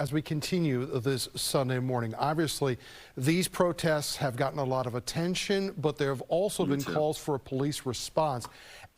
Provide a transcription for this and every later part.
as we continue this Sunday morning, obviously these protests have gotten a lot of attention, but there have also been calls for a police response.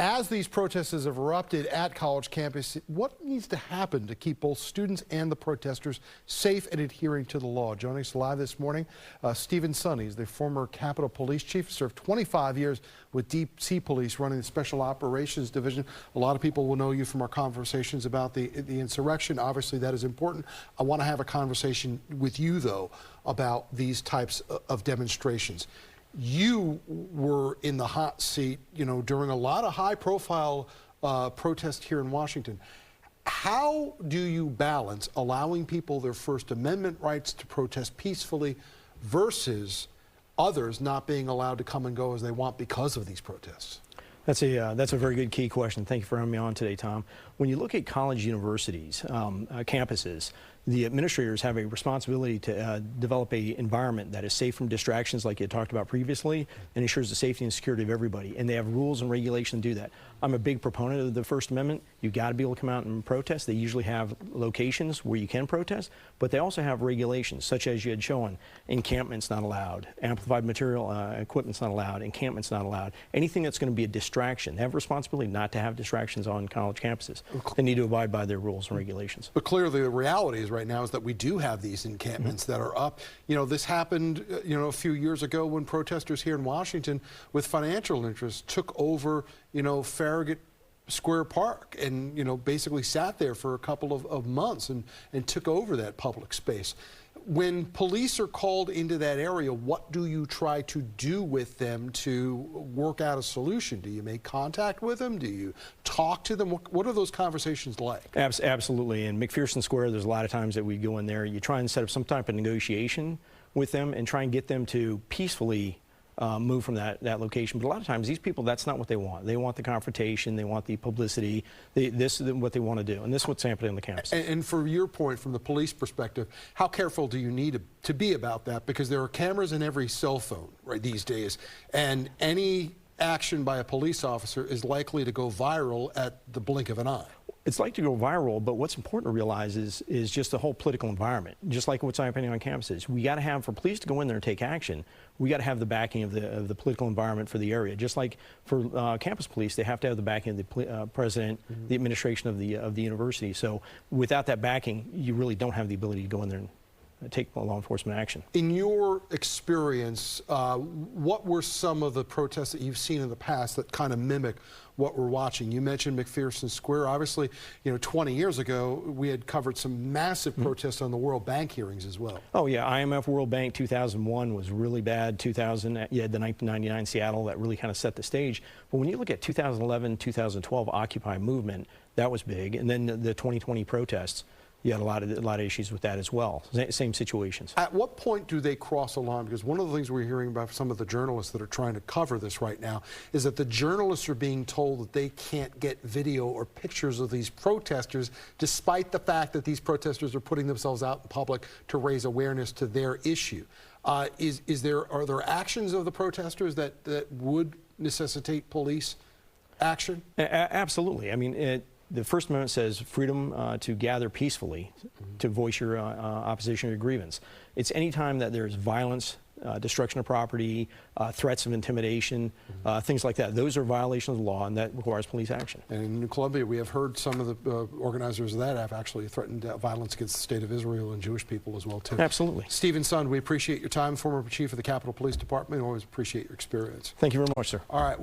As these protests have erupted at college campus, what needs to happen to keep both students and the protesters safe and adhering to the law? Joining us live this morning, Stephen Sunny, he's the former Capitol Police Chief, served 25 years with D.C. Police running the Special Operations Division. A lot of people will know you from our conversations about the insurrection. Obviously, that is important. I want to have a conversation with you, though, about these types of demonstrations. You were in the hot seat, you know, during a lot of high-profile protests here in Washington. How do you balance allowing people their First Amendment rights to protest peacefully versus others not being allowed to come and go as they want because of these protests? That's a very good key question. Thank you for having me on today, Tom. When you look at college universities, campuses, the administrators have a responsibility to develop an environment that is safe from distractions like you talked about previously and ensures the safety and security of everybody. And they have rules and regulations to do that. I'm a big proponent of the First Amendment. You've got to be able to come out and protest. They usually have locations where you can protest, but they also have regulations, such as you had shown. Encampment's not allowed. Amplified material equipment's not allowed. Encampment's not allowed. Anything that's going to be a distraction. They have a responsibility not to have distractions on college campuses. They need to abide by their rules and regulations. But clearly the reality is right now is that we do have these encampments that are up. You know, this happened, you know, a few years ago when protesters here in Washington with financial interests took over, you know, Farragut Square Park and, you know, basically sat there for a couple of months and took over that public space. When police are called into that area, what do you try to do with them to work out a solution? Do you make contact with them? Do you talk to them? What are those conversations like? Absolutely. In McPherson Square, there's a lot of times that we go in there. You try and set up some type of negotiation with them and try and get them to peacefully move from that location. But a lot of times these people, that's not what they want. They want the confrontation, they want the publicity. This is what they want to do, and this is what's happening on the campus. And for your point, from the police perspective, how careful do you need to be about that? Because there are cameras in every cell phone right these days, and any action by a police officer is likely to go viral at the blink of an eye. It's like to go viral, but what's important to realize is just the whole political environment, just like what's happening on campuses. We got to have, for police to go in there and take action, we got to have the backing of the political environment for the area. Just like for campus police, they have to have the backing of the president, the administration of the university. So without that backing, you really don't have the ability to go in there and take law enforcement action. In your experience, what were some of the protests that you've seen in the past that kind of mimic what we're watching? You mentioned McPherson Square. Obviously, you know, 20 years ago, we had covered some massive protests on the World Bank hearings as well. Oh, yeah. IMF World Bank 2001 was really bad. 2000, you had the 1999 Seattle that really kind of set the stage. But when you look at 2011, 2012 Occupy movement, that was big. And then the 2020 protests, you had a lot of issues with that as well. Same situations. At what point do they cross a line? Because one of the things we're hearing about some of the journalists that are trying to cover this right now is that the journalists are being told that they can't get video or pictures of these protesters, despite the fact that these protesters are putting themselves out in public to raise awareness to their issue. Are there actions of the protesters that would necessitate police action? Absolutely. I mean, the First Amendment says freedom to gather peacefully, to voice your opposition or your grievance. It's any time that there's violence, destruction of property, threats of intimidation, things like that. Those are violations of the law, and that requires police action. And in New Columbia, we have heard some of the organizers of that have actually threatened violence against the state of Israel and Jewish people as well, too. Absolutely. Stephen Sunny, we appreciate your time, former chief of the Capitol Police Department. Always appreciate your experience. Thank you very much, sir. All right.